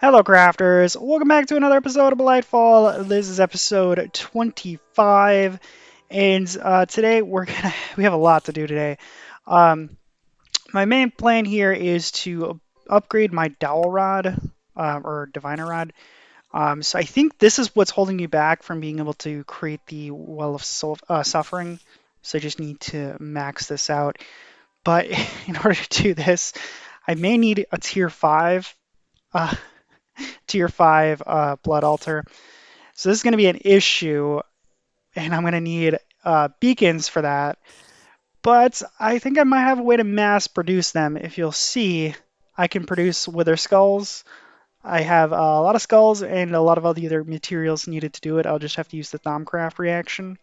Hello, crafters. Welcome back to another episode of BlightFall. This is episode 25, and today we have a lot to do today. Um, my main plan here is to upgrade my dowel rod or diviner rod. So I think this is what's holding me back from being able to create the well of suffering. So I just need to max this out. But in order to do this, I may need a uh, tier 5 blood altar. So this is going to be an issue, and I'm going to need beacons for that. But I think I might have a way to mass produce them. If you'll see, I can produce wither skulls. I have a lot of skulls and a lot of other materials needed to do it. I'll just have to use the Thaumcraft reaction.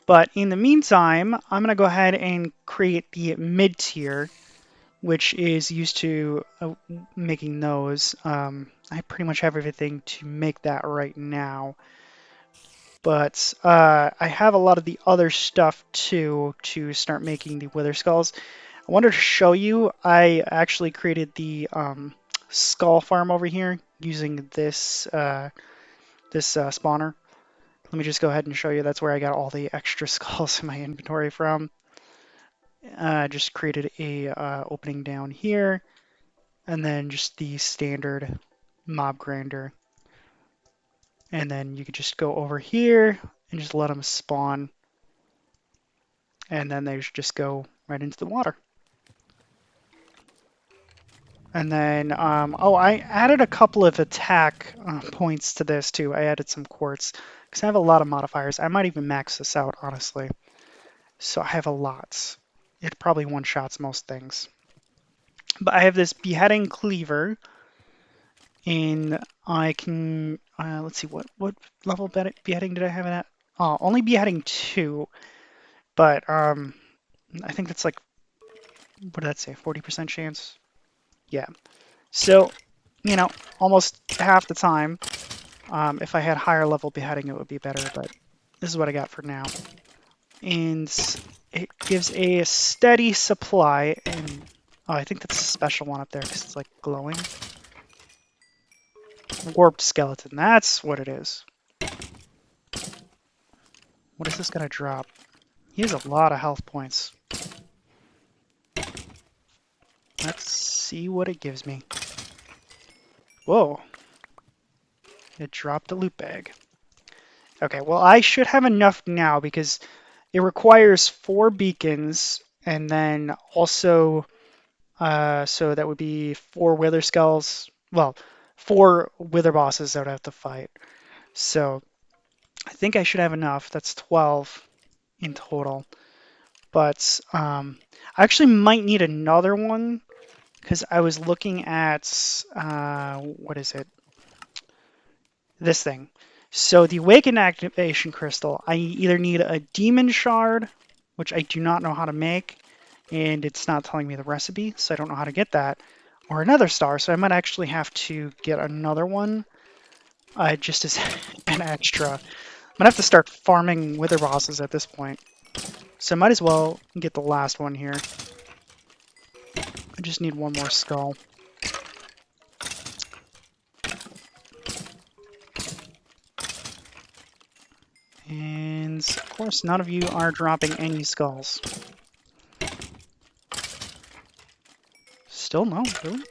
But in the meantime, I'm going to go ahead and create the mid tier, which is used to making those. I pretty much have everything to make that right now. But I have a lot of the other stuff too to start making the wither skulls. I wanted to show you, I actually created the skull farm over here using this spawner. Let me just go ahead and show you. That's where I got all the extra skulls in my inventory from. Just created a opening down here, and then just the standard mob grinder. And then you could just go over here and just let them spawn. And then they just go right into the water. And then, oh, I added a couple of attack points to this too. I added some quartz because I have a lot of modifiers. I might even max this out, honestly. So I have a lot. It probably one-shots most things. But I have this beheading cleaver, and I can, let's see, what level beheading did I have it at? Oh, only beheading 2, but I think that's like, what did that say, 40% chance? Yeah. So, you know, almost half the time. If I had higher level beheading, it would be better, but this is what I got for now. And it gives a steady supply, and oh, I think that's a special one up there because it's like glowing. Warped skeleton, that's what it is. What is this gonna drop? He has a lot of health points. Let's see what it gives me. Whoa. It dropped a loot bag. Okay, well, I should have enough now because it requires 4 beacons, and then also, so that would be 4 wither skulls. Well, 4 wither bosses that I have to fight. So I think I should have enough. That's 12 in total. But I actually might need another one because I was looking at, what is it? This thing. So the Awakened Activation Crystal, I either need a Demon Shard, which I do not know how to make, and it's not telling me the recipe, so I don't know how to get that, or another star, so I might actually have to get another one, just as an extra. I'm gonna have to start farming wither bosses at this point, so I might as well get the last one here. I just need one more skull. And of course, none of you are dropping any skulls. Still no, really?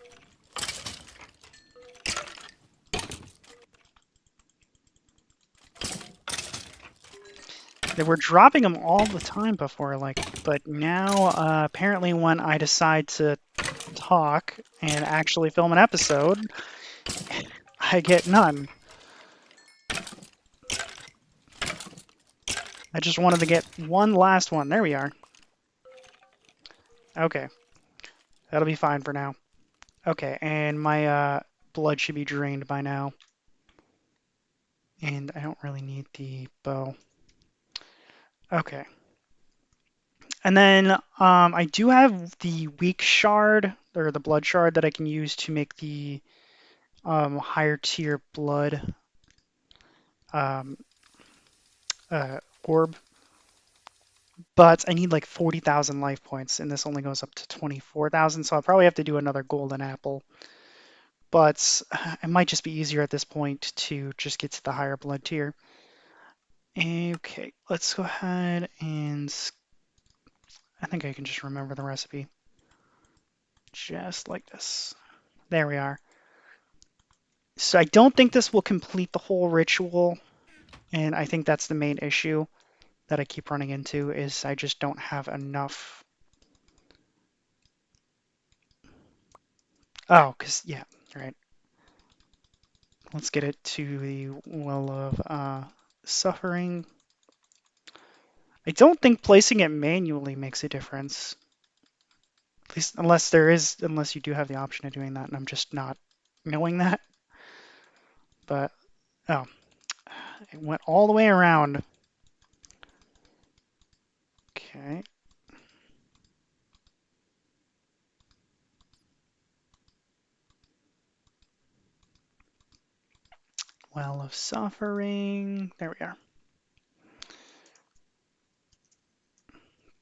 They were dropping them all the time before, like, but now apparently when I decide to talk and actually film an episode, I get none. I just wanted to get one last one. There we are. Okay. That'll be fine for now. Okay, and my blood should be drained by now. And I don't really need the bow. Okay. And then I do have the weak shard, or the blood shard, that I can use to make the higher tier blood um, orb. But I need like 40,000 life points, and this only goes up to 24,000, so I'll probably have to do another golden apple. but it might just be easier at this point to just get to the higher blood tier. Okay, let's go ahead and I think I can just remember the recipe. Just like this. There we are. So I don't think this will complete the whole ritual, and I think that's the main issue that I keep running into is I just don't have enough. Oh, because, yeah, right. Let's get it to the Well of Suffering. I don't think placing it manually makes a difference. At least unless you do have the option of doing that, and I'm just not knowing that. But, oh, it went all the way around. Okay. Well of Suffering. There we are.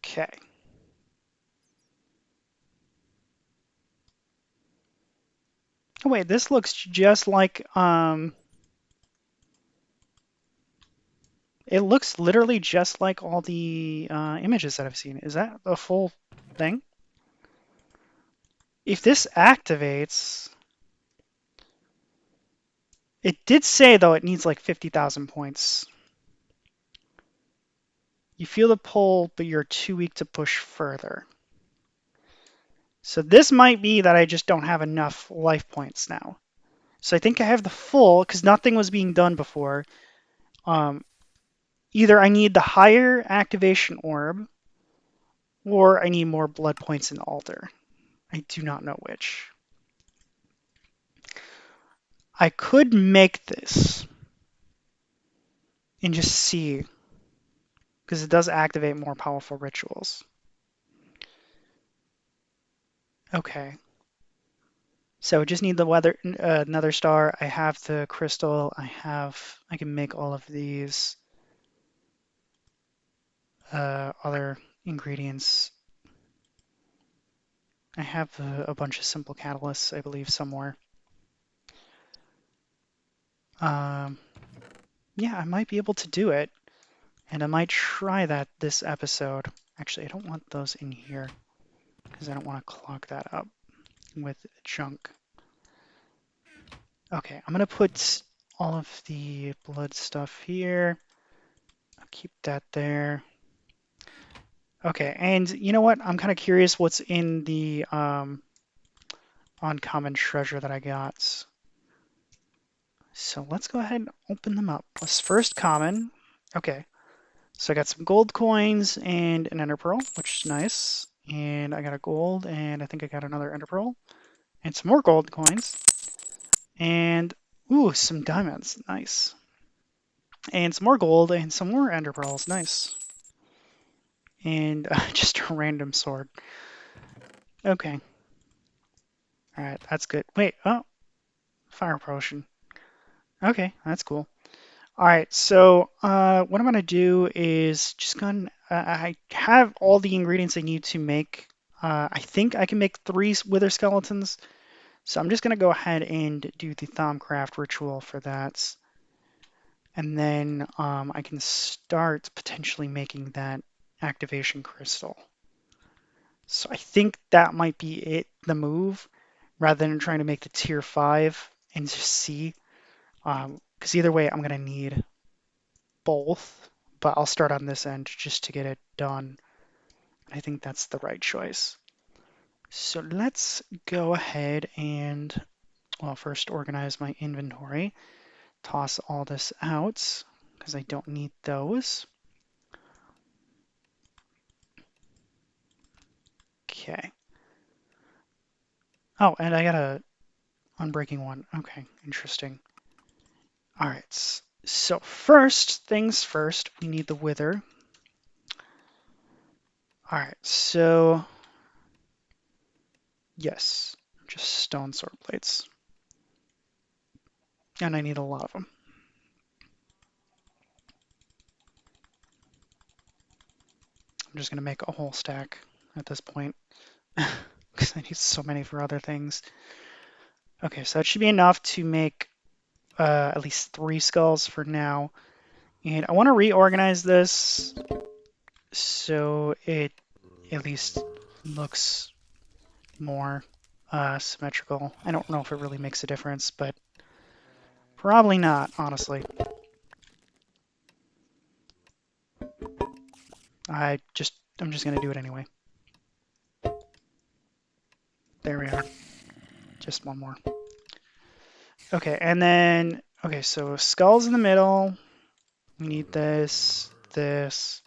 Okay. Oh, wait, this looks just like it looks literally just like all the images that I've seen. Is that the full thing? If this activates, it did say though it needs like 50,000 points. You feel the pull, but you're too weak to push further. So this might be that I just don't have enough life points now. So I think I have the full, because nothing was being done before. Um, Either I need the higher activation orb, or I need more blood points in the altar. I do not know which. I could make this and just see, because it does activate more powerful rituals. Okay. So I just need the nether star. I have the crystal. I can make all of these other ingredients. I have a bunch of simple catalysts, I believe, somewhere. Um, yeah, I might be able to do it, and I might try that this episode. Actually, I don't want those in here because I don't want to clog that up with junk. Okay, I'm gonna put all of the blood stuff here. I'll keep that there. Okay, and you know what? I'm kind of curious what's in the uncommon treasure that I got. So let's go ahead and open them up. Let's first common. Okay, so I got some gold coins and an ender pearl, which is nice. And I got a gold, and I think I got another ender pearl, and some more gold coins, and ooh, some diamonds, nice. And some more gold and some more ender pearls, nice. And just a random sword. Okay, all right, that's good. Wait, oh, fire potion. Okay, that's cool. All right, so what I'm gonna do is just gonna I have all the ingredients I need to make. I think I can make 3 wither skeletons, so I'm just gonna go ahead and do the Thaumcraft ritual for that, and then I can start potentially making that activation crystal. So I think that might be it, the move, rather than trying to make the tier 5 and just see. Because either way, I'm gonna need both, but I'll start on this end just to get it done. I think that's the right choice. So let's go ahead and, well, first organize my inventory, toss all this out because I don't need those. Okay. Oh, and I got a unbreaking one. Okay, interesting. All right. So first things first, we need the wither. All right, so yes, just stone sword blades. And I need a lot of them. I'm just going to make a whole stack at this point because I need so many for other things. Okay, so that should be enough to make at least 3 skulls for now. And I want to reorganize this so it at least looks more symmetrical. I don't know if it really makes a difference, but probably not, honestly. I'm just gonna do it anyway. There we are. Just one more. Okay, and then, okay, so skulls in the middle. We need this, this,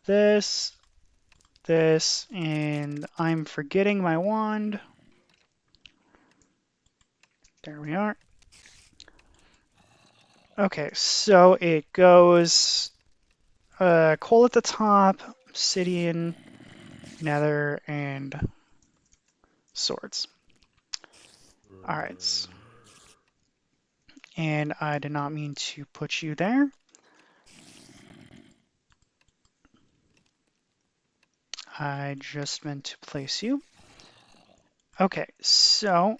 this, this, and I'm forgetting my wand. There we are. Okay, so it goes coal at the top, obsidian, nether, and swords. Alright. And I did not mean to put you there. I just meant to place you. Okay, so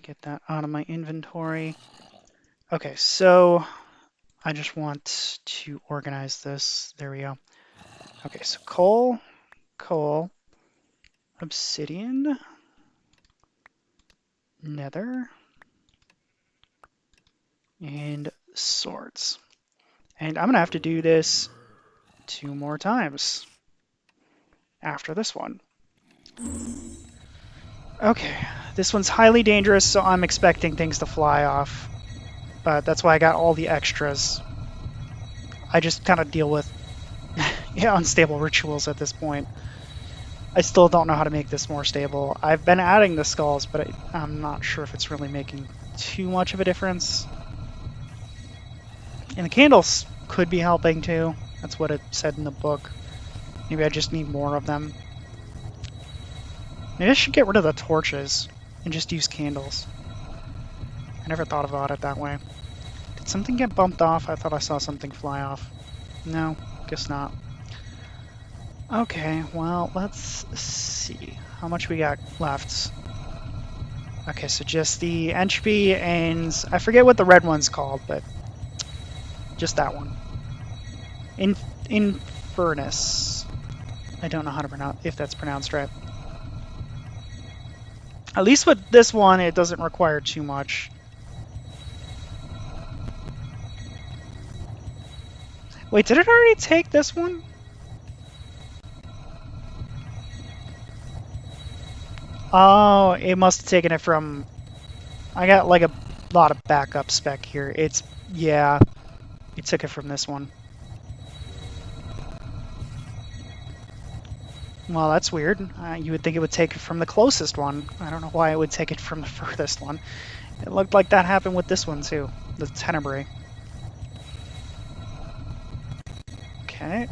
get that out of my inventory. Okay, so I just want to organize this. There we go. Okay, so coal, coal, obsidian, nether, and swords. And I'm going to have to do this 2 more times after this one. Okay, this one's highly dangerous, so I'm expecting things to fly off. But that's why I got all the extras. I just kind of deal with unstable rituals at this point. I still don't know how to make this more stable. I've been adding the skulls, but I'm not sure if it's really making too much of a difference. And the candles could be helping too. That's what it said in the book. Maybe I just need more of them. Maybe I should get rid of the torches and just use candles. I never thought about it that way. Did something get bumped off? I thought I saw something fly off. No, guess not. Okay, well, let's see how much we got left. Okay, so just the entropy and I forget what the red one's called, but just that one. Infernus. I don't know how to pronounce if that's pronounced right. At least with this one, it doesn't require too much. Wait, did it already take this one? Oh, it must have taken it from... I got like a lot of backup spec here. Yeah, it took it from this one. Well, that's weird. You would think it would take it from the closest one. I don't know why it would take it from the furthest one. It looked like that happened with this one too, the Tenebrae. Okay.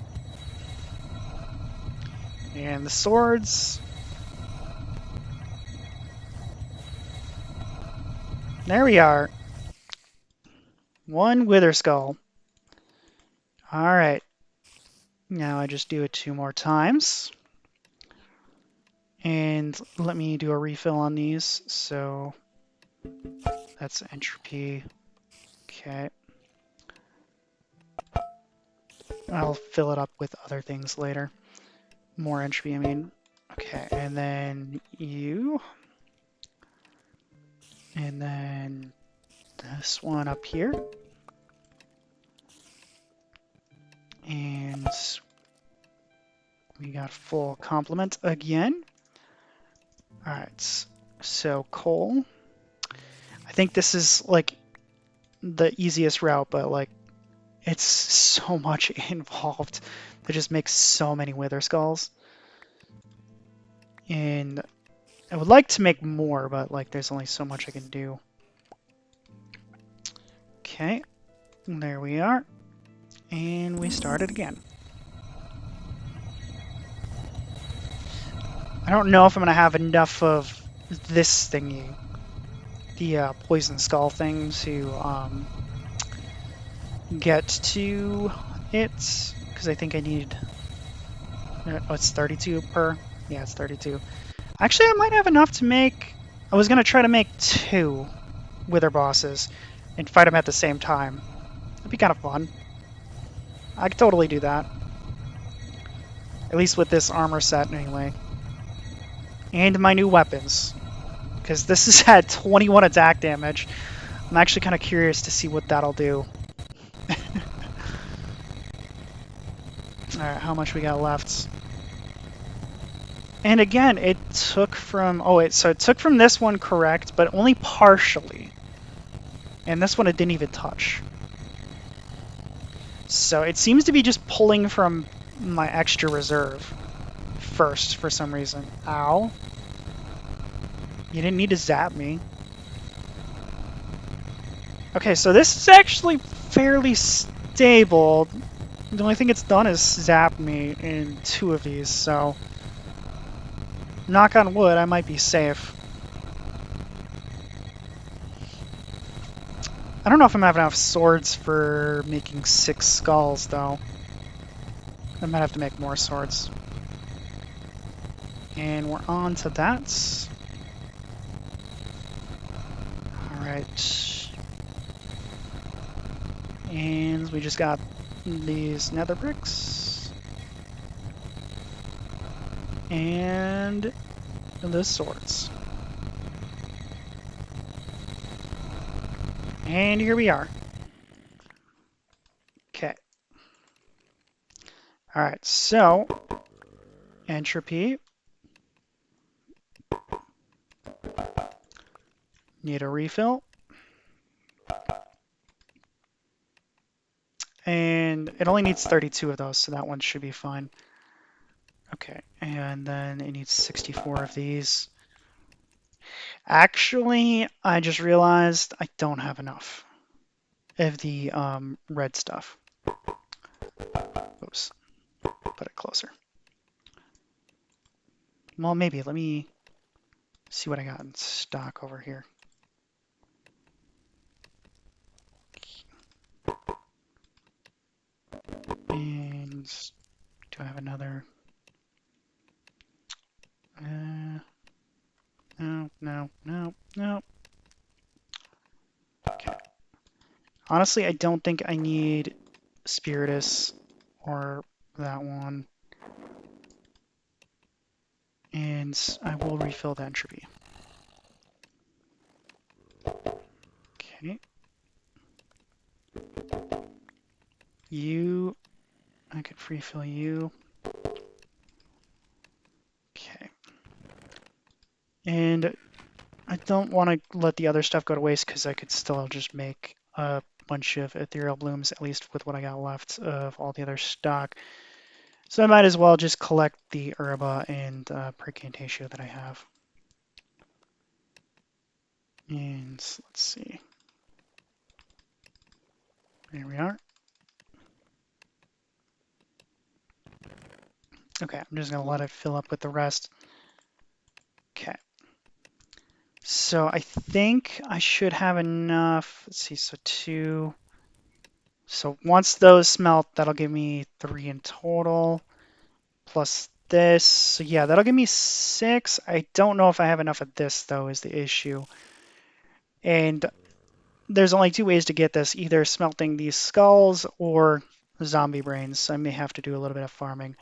And the swords. There we are. One wither skull. Alright. Now I just do it 2 more times. And let me do a refill on these. So that's entropy. Okay. I'll fill it up with other things later. More entropy, I mean. Okay, and then you. And then this one up here. And we got full complement again. Alright, so coal. I think this is like the easiest route, but like it's so much involved. It just makes so many wither skulls. And I would like to make more, but like there's only so much I can do. Okay, there we are. And we start it again. I don't know if I'm going to have enough of this thingy, the poison skull thing, to get to it, because I think I need... Oh, it's 32 per? Yeah, it's 32. Actually, I might have enough to make I was going to try to make 2 wither bosses and fight them at the same time. That'd be kind of fun. I could totally do that. At least with this armor set, anyway. And my new weapons. Because this has had 21 attack damage. I'm actually kind of curious to see what that'll do. Alright, how much we got left? And again, it took from... Oh, wait, so it took from this one correct, but only partially. And this one it didn't even touch. So it seems to be just pulling from my extra reserve first for some reason. Ow. You didn't need to zap me. Okay, so this is actually fairly stable. The only thing it's done is zap me in 2 of these, so... Knock on wood, I might be safe. I don't know if I'm gonna have enough swords for making 6 skulls, though. I might have to make more swords. And we're on to that. Alright. And we just got these nether bricks. And the swords. And here we are. Okay. Alright, so entropy. Need a refill. And it only needs 32 of those, so that one should be fine. Okay, and then it needs 64 of these. Actually, I just realized I don't have enough of the red stuff. Oops. Put it closer. Well, maybe. Let me see what I got in stock over here. And do I have another? No. Okay. Honestly, I don't think I need Spiritus or that one. And I will refill the entropy. Okay. You, I could refill you. Okay. And I don't want to let the other stuff go to waste because I could still just make a bunch of ethereal blooms, at least with what I got left of all the other stock. So I might as well just collect the herba and percantatio that I have. And let's see. There we are. Okay, I'm just going to let it fill up with the rest. Okay. So I think I should have enough. Let's see, so 2. So once those smelt, that'll give me 3 in total. Plus this. So yeah, that'll give me 6. I don't know if I have enough of this, though, is the issue. And there's only 2 ways to get this, either smelting these skulls or zombie brains. I may have to do a little bit of farming,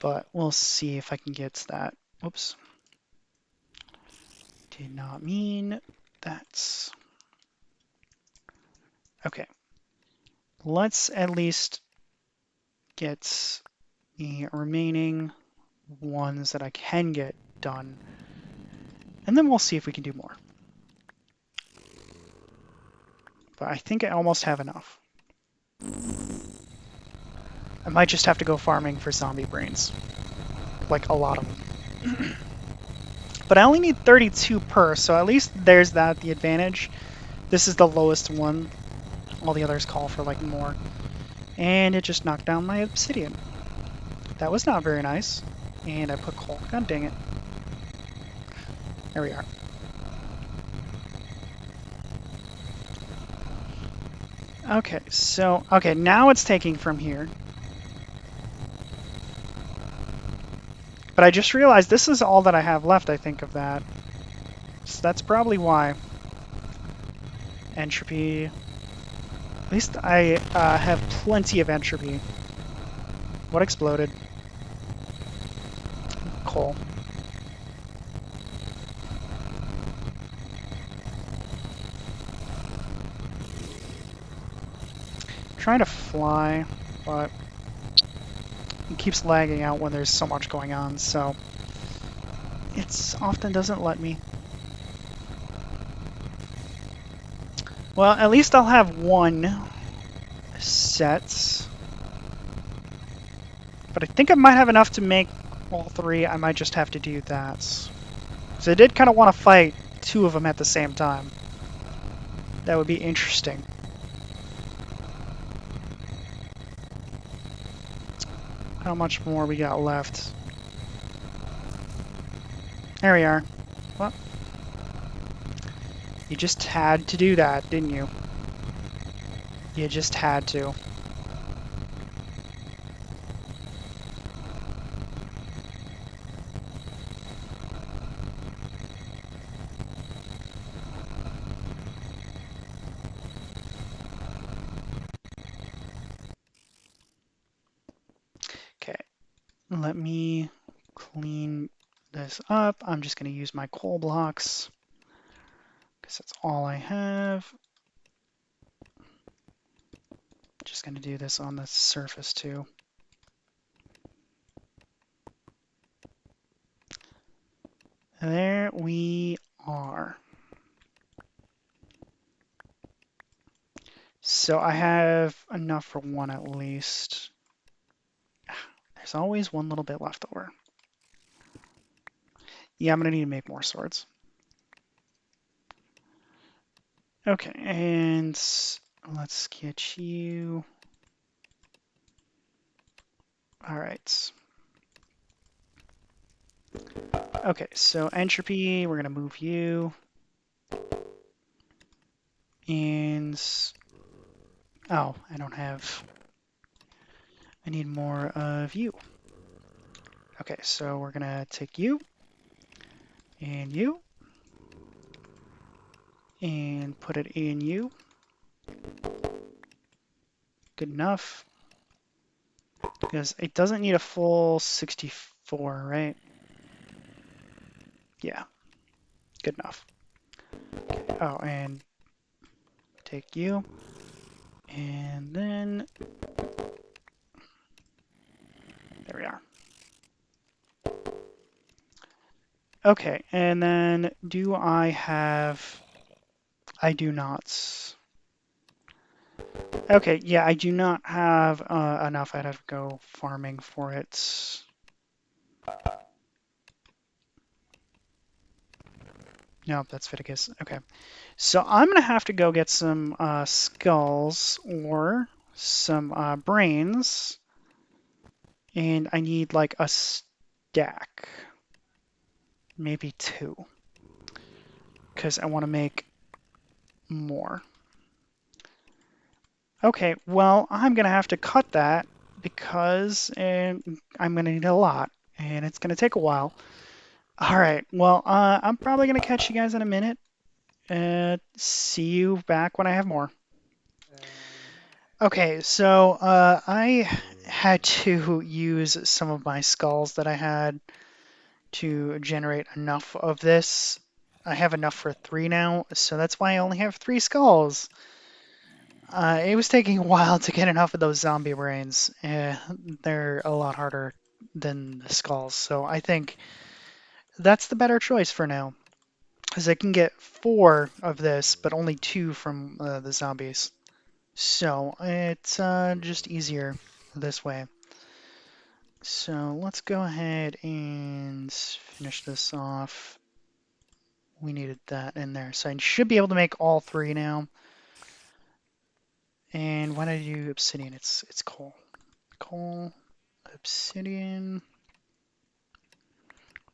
but we'll see if I can get that. Oops. Did not mean that. Okay. Let's at least get the remaining ones that I can get done. And then we'll see if we can do more. But I think I almost have enough. I might just have to go farming for zombie brains. Like a lot of them. But I only need 32 per, so at least there's that, the advantage. This is the lowest one. All the others call for like more. And it just knocked down my obsidian. That was not very nice. And I put coal. God dang it. There we are. Okay, so, okay, now it's taking from here. But I just realized this is all that I have left, I think, of that. that's probably why. Entropy. At least I have plenty of entropy. What exploded? Coal. Trying to fly, but it keeps lagging out when there's so much going on, so it often doesn't let me. Well, at least I'll have one set. But I think I might have enough to make all three. I might just have to do that. So I did kind of want to fight two of them at the same time. That would be interesting. How much more we got left? There we are. Well, you just had to do that, didn't you? You just had to. Okay, let me clean this up. I'm just going to use my coal blocks because that's all I have. Just going to do this on the surface too. There we are. So I have enough for one at least. There's always one little bit left over. Yeah, I'm going to need to make more swords. Okay, and let's get you. All right. Okay, so entropy, we're going to move you. And, oh, I don't have, I need more of you. Okay, so we're going to take you, and put it in you. Good enough. Because it doesn't need a full 64, right? Yeah, good enough. Okay. Oh, and take you. And then, there we are. Okay, and then do I have, I do not. Okay, yeah, I do not have enough. I'd have to go farming for it. Nope, that's Viticus. Okay, so I'm gonna have to go get some skulls or some brains, and I need like a stack, maybe two, because I want to make more. Okay, well, I'm gonna have to cut that because I'm gonna need a lot, and it's gonna take a while. All right, well, I'm probably gonna catch you guys in a minute. See you back when I have more. Okay, so I had to use some of my skulls that I had to generate enough of this. I have enough for three now, so that's why I only have three skulls. It was taking a while to get enough of those zombie brains. They're a lot harder than the skulls, so I think that's the better choice for now. Because I can get four of this, but only two from the zombies. So it's just easier this way. So let's go ahead and finish this off. We needed that in there. So I should be able to make all three now. And when I do obsidian, it's coal. Coal, obsidian,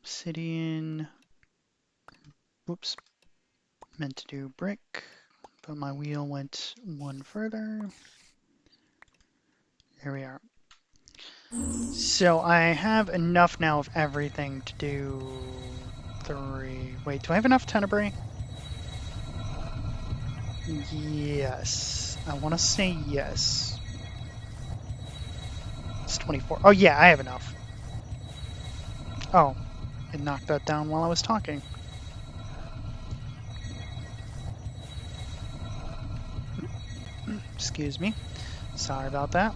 obsidian. Whoops, meant to do brick, but my wheel went one further. There we are. So I have enough now of everything to do 3. Wait, do I have enough tenebrae? Yes. I want to say yes. It's 24. Oh, yeah, I have enough. Oh, it knocked that down while I was talking. Excuse me. Sorry about that.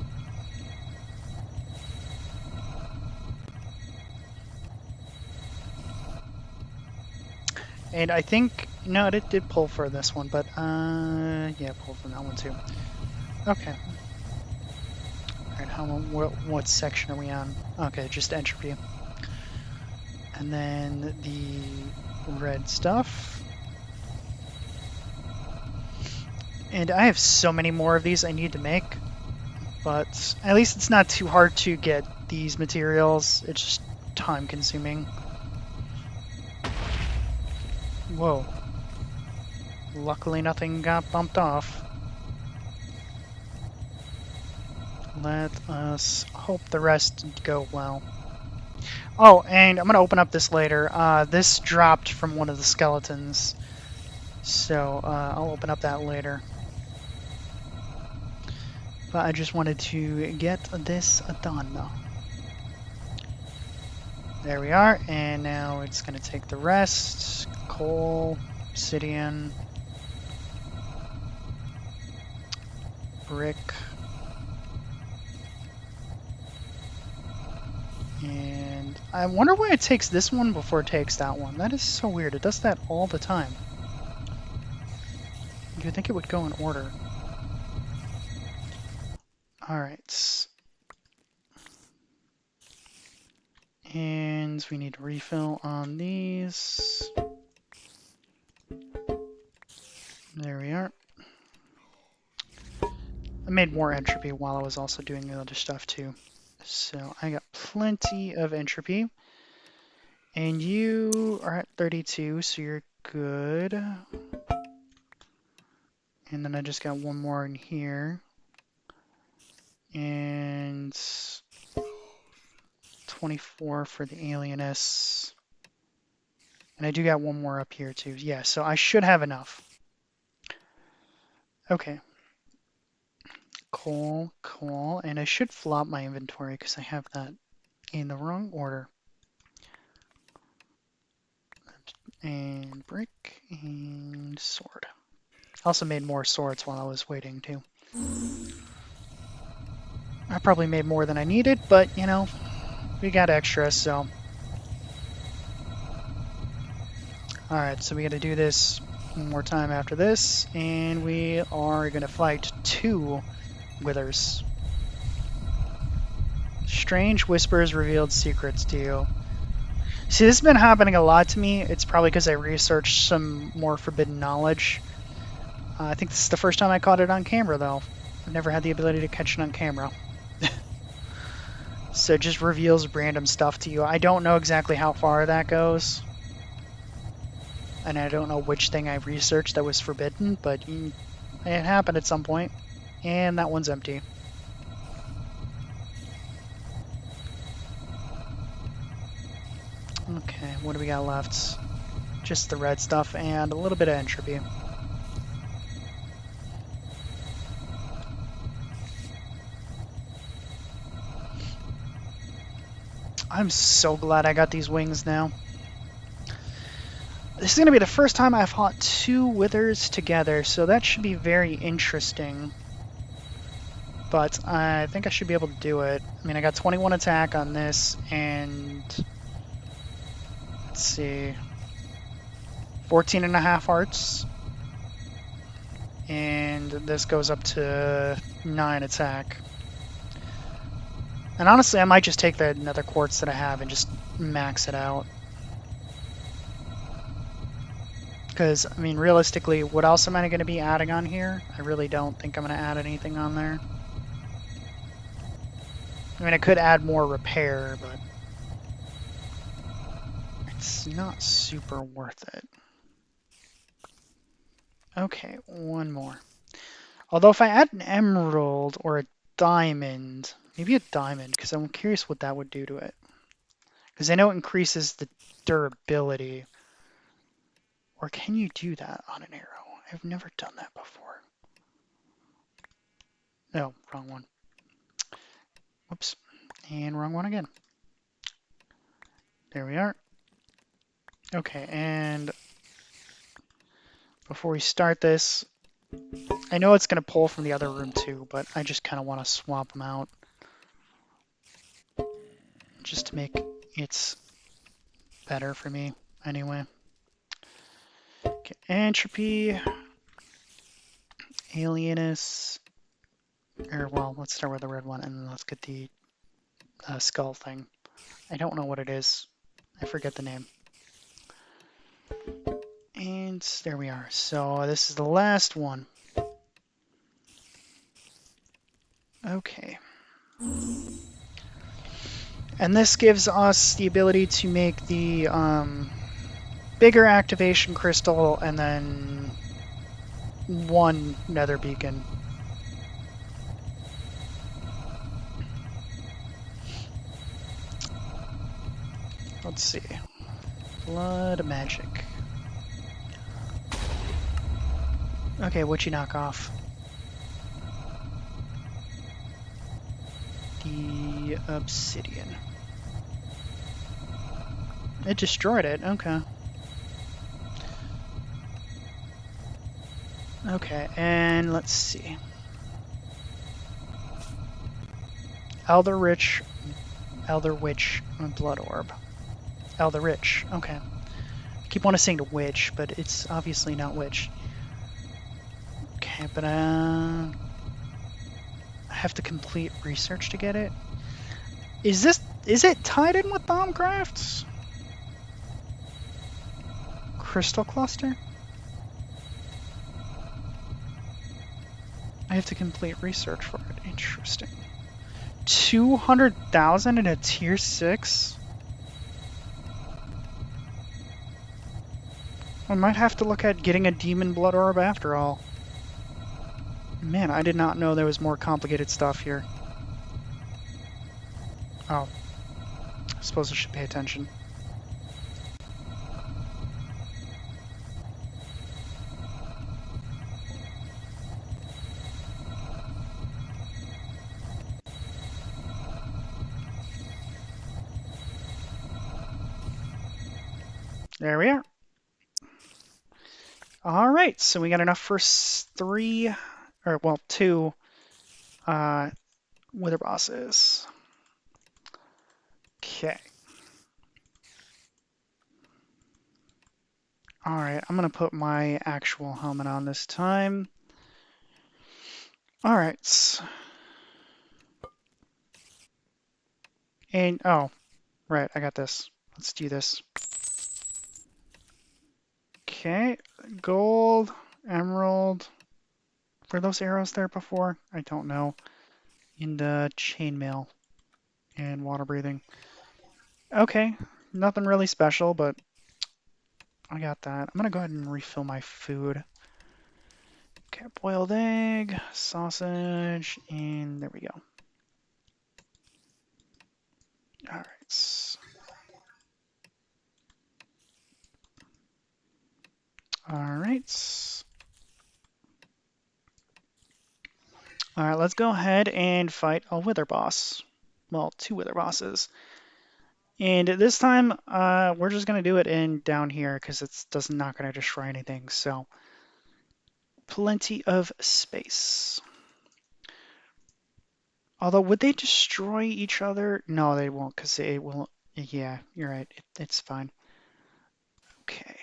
And I think, no, it did pull for this one, but, yeah, pull from that one too. Okay. Alright, what section are we on? Okay, just entropy. And then the red stuff. And I have so many more of these I need to make, but at least it's not too hard to get these materials. It's just time consuming. Whoa. Luckily nothing got bumped off. Let us hope the rest go well. Oh, and I'm going to open up this later. This dropped from one of the skeletons, so I'll open up that later. But I just wanted to get this done. There we are, and now it's going to take the rest. Coal, obsidian, brick, and I wonder why it takes this one before it takes that one. That is so weird. It does that all the time. You'd think it would go in order. Alright. And we need to refill on these. There we are. I made more entropy while I was also doing the other stuff too. So I got plenty of entropy. And you are at 32, so you're good. And then I just got one more in here. And 24 for the alieness. And I do got one more up here too. Yeah, so I should have enough. Okay. Coal, coal. And I should flop my inventory because I have that in the wrong order. And brick and sword. I also made more swords while I was waiting too. I probably made more than I needed, but you know, we got extra, so. Alright, so we gotta do this one more time after this, and we are gonna fight 2 withers. Strange whispers revealed secrets to you. See, this has been happening a lot to me. It's probably because I researched some more forbidden knowledge. I think this is the first time I caught it on camera, though. I've never had the ability to catch it on camera. So it just reveals random stuff to you. I don't know exactly how far that goes. And I don't know which thing I researched that was forbidden, but it happened at some point. And that one's empty. Okay, what do we got left? Just the red stuff and a little bit of entropy. I'm so glad I got these wings now. This is going to be the first time I've fought 2 withers together, so that should be very interesting. But I think I should be able to do it. I mean, I got 21 attack on this, and let's see, 14 and a half hearts. And this goes up to 9 attack. And honestly, I might just take the nether quartz that I have and just max it out. Because, I mean, realistically, what else am I going to be adding on here? I really don't think I'm going to add anything on there. I mean, I could add more repair, but it's not super worth it. Okay, one more. Although if I add an emerald or a diamond, maybe a diamond, because I'm curious what that would do to it. Because I know it increases the durability. Or can you do that on an arrow? I've never done that before. No, wrong one. Whoops. And wrong one again. There we are. Okay, and before we start this, I know it's going to pull from the other room too, but I just kind of want to swap them out. Just to make it better for me, anyway. Okay, entropy, alienus, or well, let's start with the red one, and then let's get the skull thing. I don't know what it is. I forget the name. And there we are. So this is the last one. Okay. And this gives us the ability to make the bigger activation crystal and then one nether beacon. Let's see. Blood magic. Okay, what'd you knock off? The obsidian. It destroyed it, okay. Okay, and let's see. Elder Witch Blood Orb. Elder Rich, okay. I keep wanting to say witch, but it's obviously not witch. Okay, but I have to complete research to get it. Is it tied in with Bombcrafts? Crystal cluster? I have to complete research for it. Interesting. 200,000 in a tier 6? I might have to look at getting a demon blood orb after all. Man, I did not know there was more complicated stuff here. Oh. I suppose I should pay attention. There we are. All right, so we got enough for 2 wither bosses. Okay. All right, I'm gonna put my actual helmet on this time. All right. And, oh, right, I got this. Let's do this. Okay, gold, emerald. Were those arrows there before? I don't know. And chainmail and water breathing. Okay, nothing really special, but I got that. I'm gonna go ahead and refill my food. Okay, boiled egg, sausage, and there we go. All right. All right. All right, let's go ahead and fight a wither boss. Well, 2 wither bosses. And this time, we're just going to do it in down here because it's not going to destroy anything. So, plenty of space. Although, would they destroy each other? No, they won't because it will. Yeah, you're right. It's fine. Okay.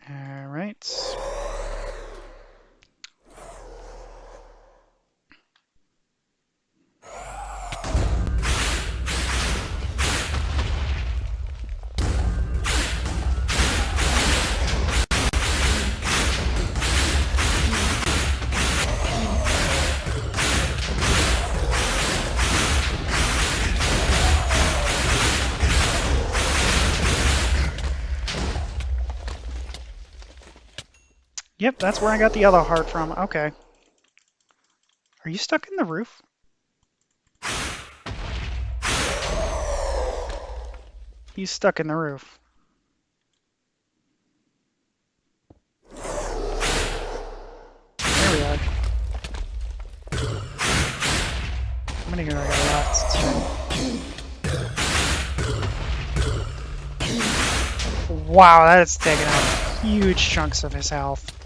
All right. Yep, that's where I got the other heart from. Okay. Are you stuck in the roof? He's stuck in the roof. There we are. How many do I got left? Wow, that's taking out huge chunks of his health.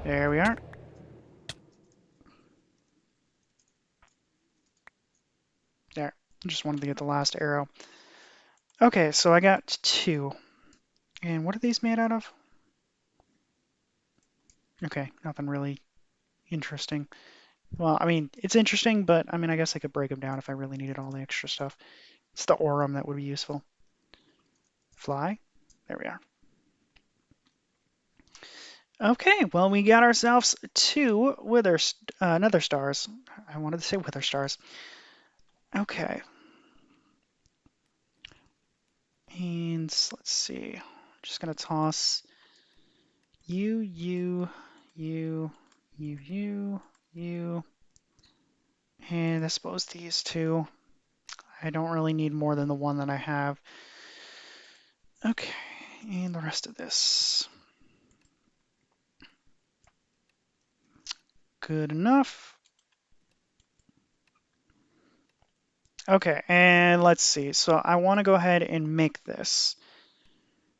There we are. There. Just wanted to get the last arrow. Okay, so I got 2. And what are these made out of? Okay, nothing really interesting. Well, I mean, it's interesting, but I mean, I guess I could break them down if I really needed all the extra stuff. It's the aurum that would be useful. Fly. There we are. Okay, well, we got ourselves 2 nether stars. I wanted to say wither stars. Okay. And let's see. I'm just going to toss you, you, you, you. And I suppose these 2. I don't really need more than the one that I have. Okay, and the rest of this. Good enough. Okay, and let's see. So I want to go ahead and make this.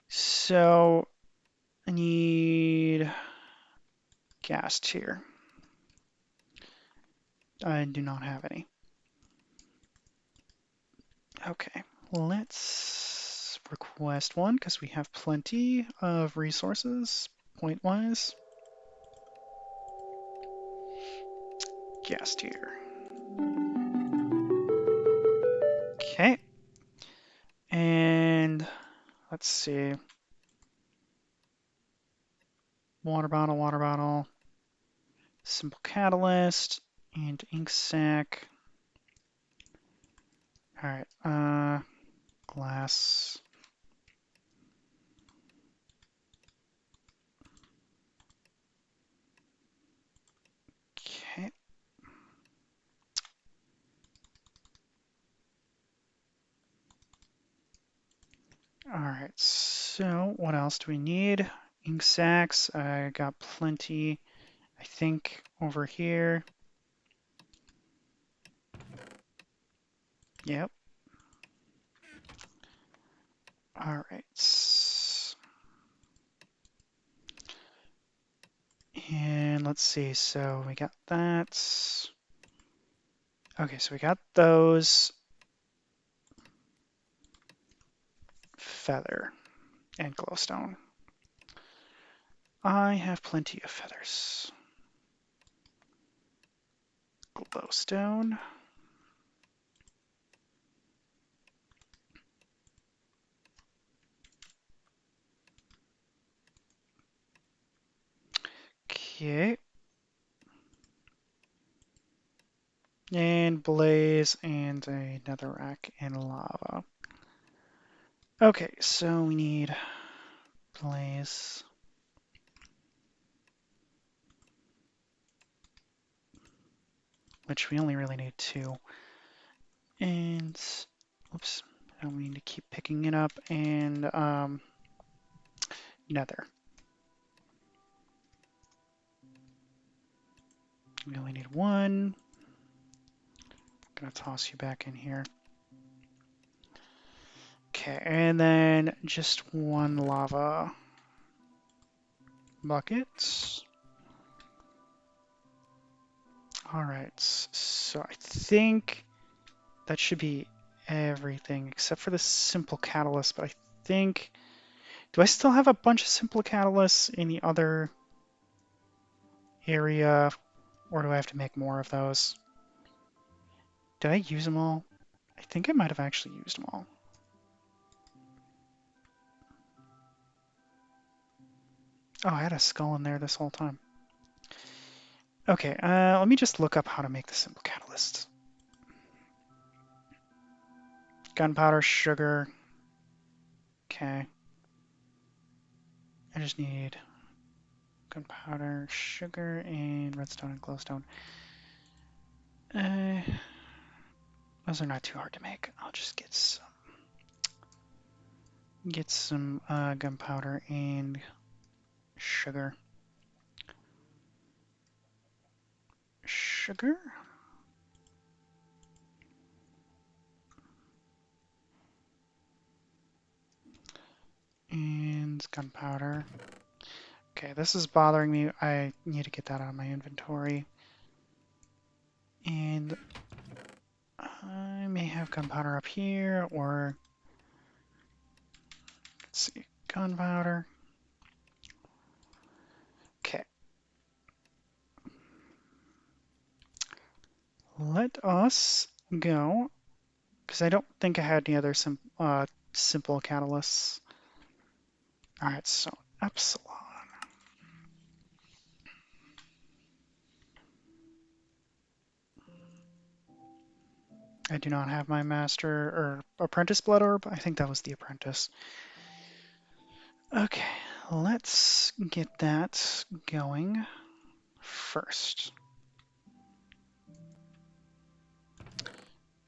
So I need gas tier. I do not have any. Okay, let's request one because we have plenty of resources point-wise. Gas tier. Okay. And let's see. Water bottle, simple catalyst, and ink sac. All right, glass. Okay. All right, so what else do we need? Ink sacs, I got plenty, I think, over here. Yep. All right. And let's see, so we got that. Okay, so we got those. Feather and glowstone. I have plenty of feathers. Glowstone. Okay. And blaze and a netherrack and lava. Okay, so we need blaze. Which we only really need 2. And, oops, I don't need to keep picking it up. And nether. We only need 1. I'm gonna toss you back in here. Okay, and then just 1 lava bucket. All right, so I think that should be everything except for the simple catalyst, but I think, do I still have a bunch of simple catalysts in the other area, or do I have to make more of those? Did I use them all? I think I might have actually used them all. Oh, I had a skull in there this whole time. Okay, let me just look up how to make the simple catalyst. gunpowder, sugar. Okay. I just need gunpowder, sugar, and redstone and glowstone. Uh, those are not too hard to make. I'll just get some gunpowder and sugar. Sugar? And gunpowder. Okay, this is bothering me. I need to get that out of my inventory. And I may have gunpowder up here, or let's see, gunpowder. Okay. Let us go, because I don't think I had any other simple catalysts. All right, so epsilon. I do not have my master or apprentice blood orb. I think that was the apprentice. Okay, let's get that going first.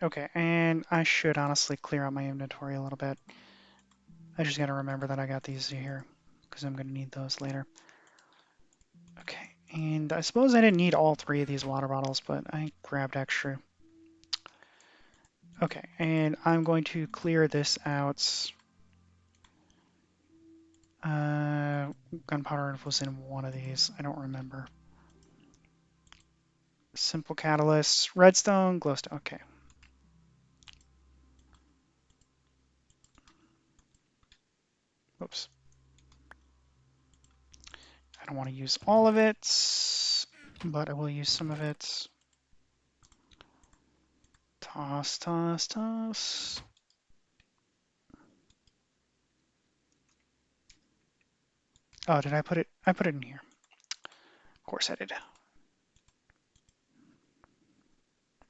Okay, and I should honestly clear out my inventory a little bit. I just gotta remember that I got these here, because I'm gonna need those later. Okay, and I suppose I didn't need all three of these water bottles, but I grabbed extra. Okay, and I'm going to clear this out. Gunpowder was in one of these. I don't remember. Simple catalysts, redstone, glowstone. Okay. Oops. I don't want to use all of it, but I will use some of it. Toss, toss, toss. Oh, did I put it? I put it in here. Of course I did.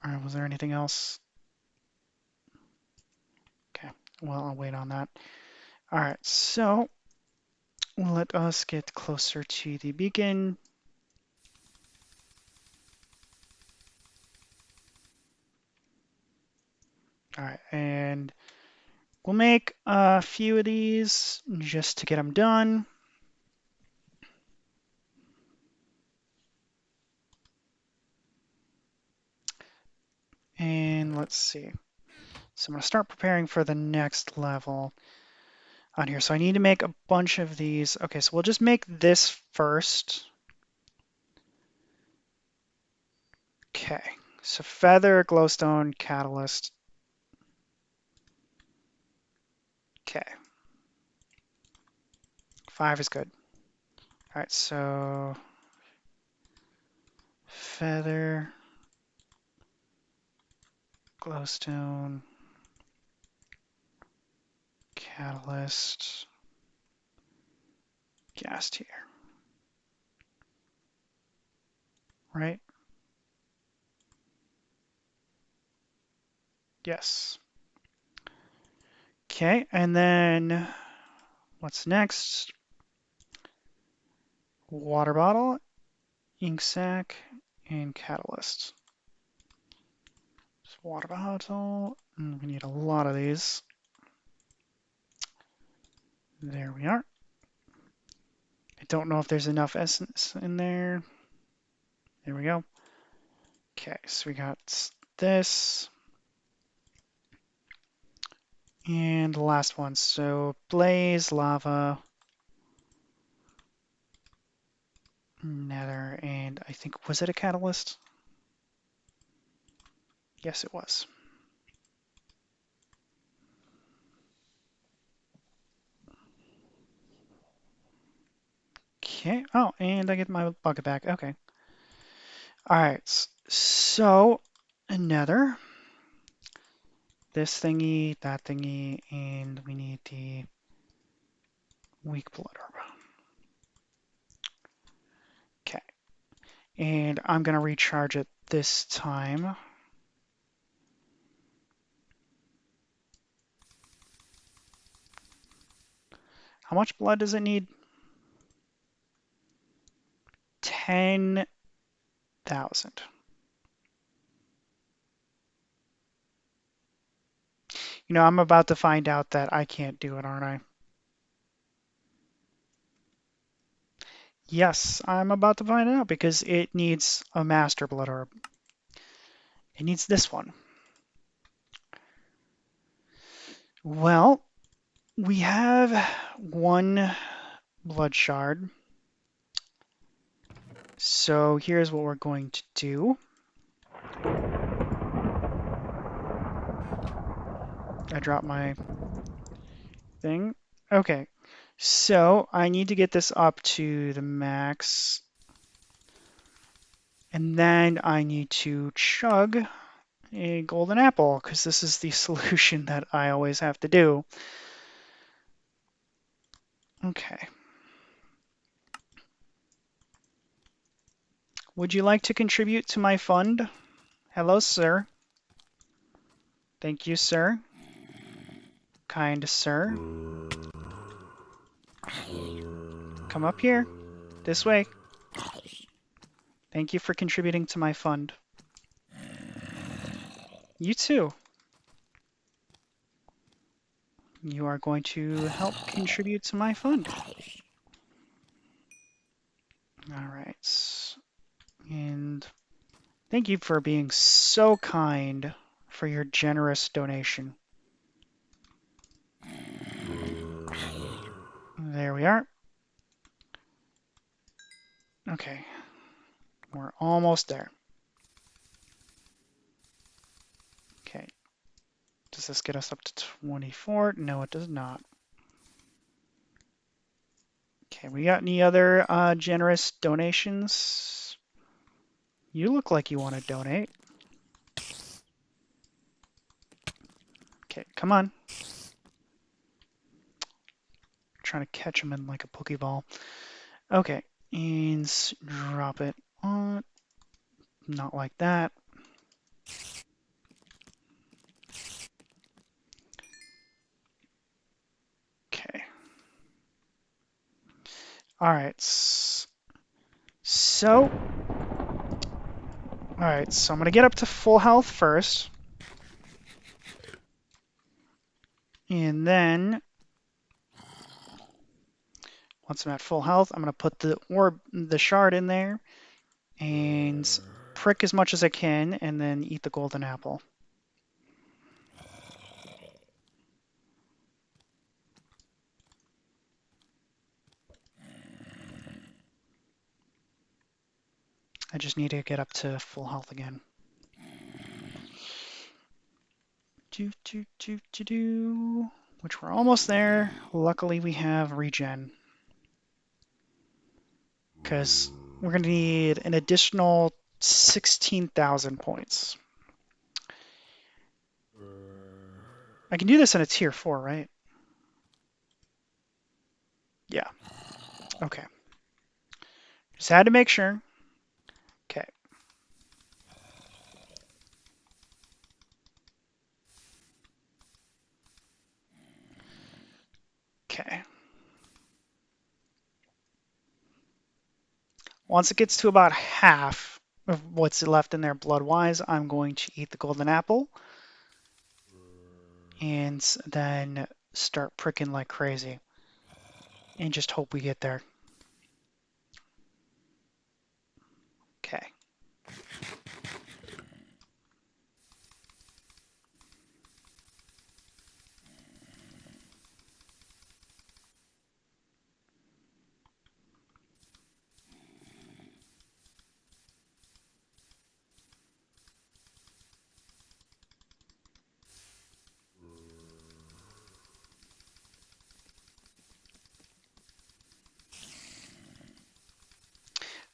All right, was there anything else? Okay, well, I'll wait on that. All right, so let us get closer to the beacon. All right, and we'll make a few of these just to get them done. And let's see. So I'm going to start preparing for the next level on here. So I need to make a bunch of these. Okay, so we'll just make this first. Okay, so feather, glowstone, catalyst. Okay. 5 is good. All right, so feather, glowstone, catalyst, gas tier. Right? Yes. Okay, and then what's next? Water bottle, ink sac, and catalyst. So water bottle. We need a lot of these. There we are. I don't know if there's enough essence in there. There we go. Okay, so we got this. And the last one. So blaze, lava, nether, and I think, was it a catalyst? Yes, it was. Okay. Oh, and I get my bucket back. Okay. All right. So nether, this thingy, that thingy, and we need the weak blood orb. Okay. And I'm gonna recharge it this time. How much blood does it need? 10,000. You know, I'm about to find out that I can't do it, aren't I? Yes, I'm about to find out because it needs a master blood orb. It needs this one. Well, we have one blood shard. So here's what we're going to do. I dropped my thing. Okay, so I need to get this up to the max. And then I need to chug a golden apple because this is the solution that I always have to do. Okay. Would you like to contribute to my fund? Hello, sir. Thank you, sir. Kind sir. Come up here. This way. Thank you for contributing to my fund. You too. You are going to help contribute to my fund. All right. And thank you for being so kind for your generous donation. There we are. Okay. We're almost there. Okay. Does this get us up to 24? No, it does not. Okay, we got any other generous donations? You look like you want to donate. Okay, come on. Trying to catch him in like a Pokeball. Okay, and drop it on. Not like that. Okay. All right. So, all right. So I'm gonna get up to full health first, and then once I'm at full health, I'm gonna put the shard in there, and prick as much as I can, and then eat the golden apple. I just need to get up to full health again. Which we're almost there. Luckily, we have regen. Because we're going to need an additional 16,000 points. I can do this in a tier 4, right? Yeah. Okay. Just had to make sure. Okay. Okay. Once it gets to about half of what's left in there blood-wise, I'm going to eat the golden apple. And then start pricking like crazy. And just hope we get there. Okay.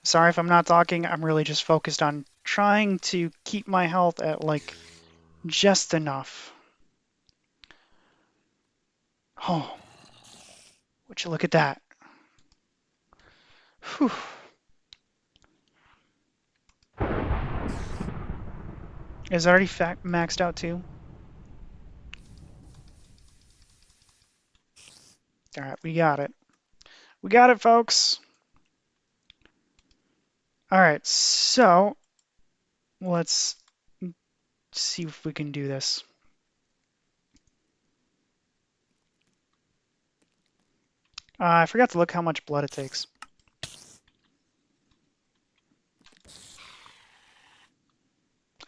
Sorry if I'm not talking. I'm really just focused on trying to keep my health at like just enough. Oh, would you look at that? Whew. Is it already maxed out too? All right, we got it. We got it, folks. All right, so let's see if we can do this. I forgot to look how much blood it takes.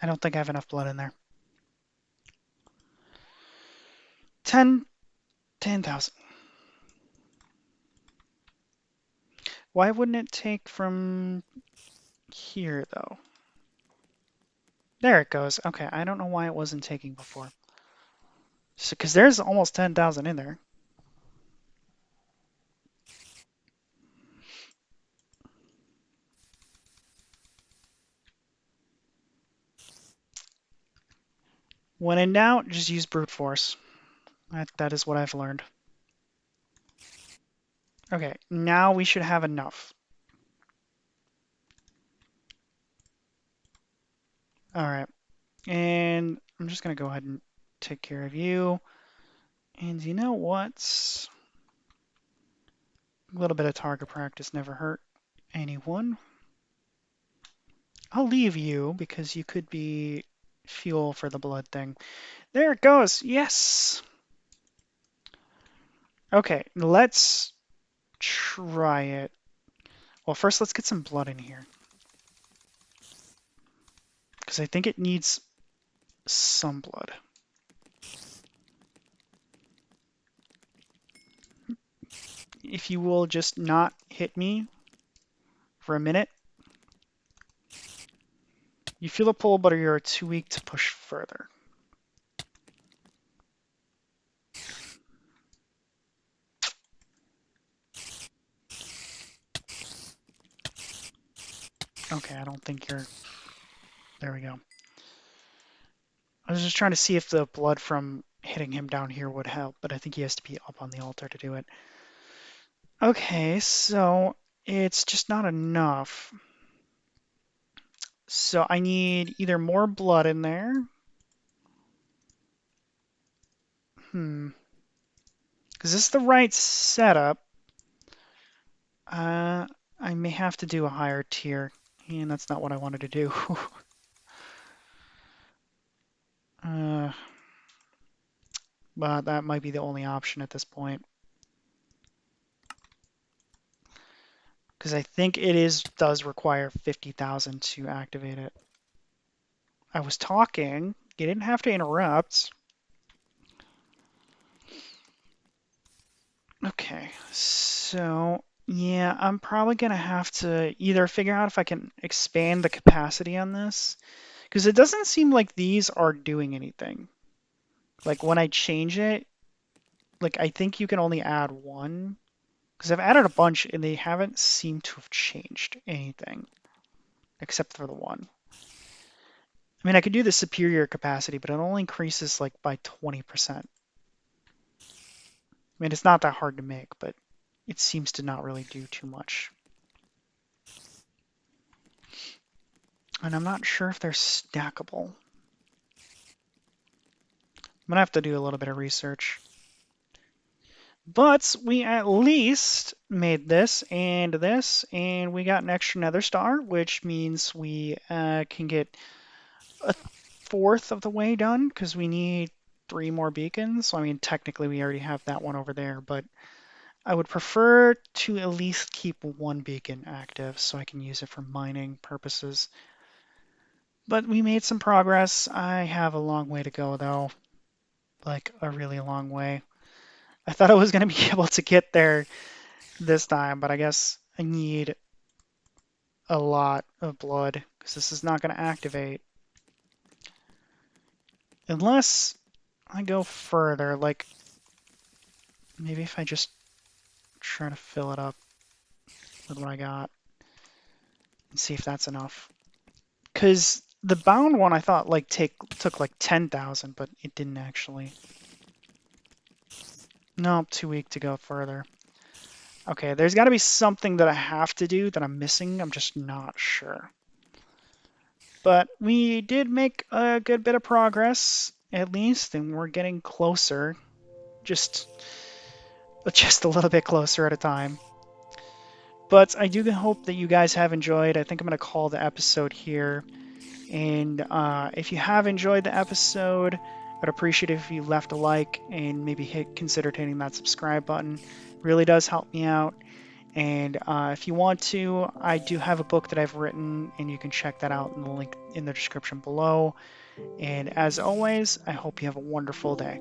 I don't think I have enough blood in there. 10,000. Why wouldn't it take from here, though? There it goes. Okay, I don't know why it wasn't taking before. So, because there's almost 10,000 in there. When in doubt, just use brute force. That is what I've learned. Okay, now we should have enough. All right, and I'm just gonna go ahead and take care of you. And you know what? A little bit of target practice never hurt anyone. I'll leave you because you could be fuel for the blood thing. There it goes. Yes. Okay, let's try it. Well, first let's get some blood in here. Because I think it needs some blood. If you will just not hit me for a minute. You feel the pull, but you're too weak to push further. Okay, I don't think you're... There we go. I was just trying to see if the blood from hitting him down here would help, but I think he has to be up on the altar to do it. Okay, so it's just not enough. So I need either more blood in there. Because this is the right setup. I may have to do a higher tier, and that's not what I wanted to do. But that might be the only option at this point. Because I think it does require 50,000 to activate it. I was talking. You didn't have to interrupt. Okay, so yeah, I'm probably gonna have to either figure out if I can expand the capacity on this, because it doesn't seem like these are doing anything. Like when I change it, like I think you can only add one, because I've added a bunch and they haven't seemed to have changed anything, except for the one. I mean, I could do the superior capacity, but it only increases like by 20%. I mean, it's not that hard to make, but it seems to not really do too much. And I'm not sure if they're stackable. I'm gonna have to do a little bit of research. But we at least made this, and we got an extra nether star, which means we can get a fourth of the way done, because we need 3 more beacons. So, I mean, technically we already have that one over there, but I would prefer to at least keep one beacon active so I can use it for mining purposes. But we made some progress. I have a long way to go, though. Like, a really long way. I thought I was going to be able to get there this time, but I guess I need a lot of blood, because this is not going to activate. Unless I go further, like, maybe if I just try to fill it up with what I got and see if that's enough. Because the bound one I thought like took like 10,000, but it didn't actually. No, too weak to go further. Okay, there's got to be something that I have to do that I'm missing. I'm just not sure. But we did make a good bit of progress, at least, and we're getting closer. Just just a little bit closer at a time. But I do hope that you guys have enjoyed. I think I'm going to call the episode here. And if you have enjoyed the episode, I'd appreciate if you left a like and maybe consider hitting that subscribe button. It really does help me out. And if you want to, I do have a book that I've written, and you can check that out in the link in the description below. And as always, I hope you have a wonderful day.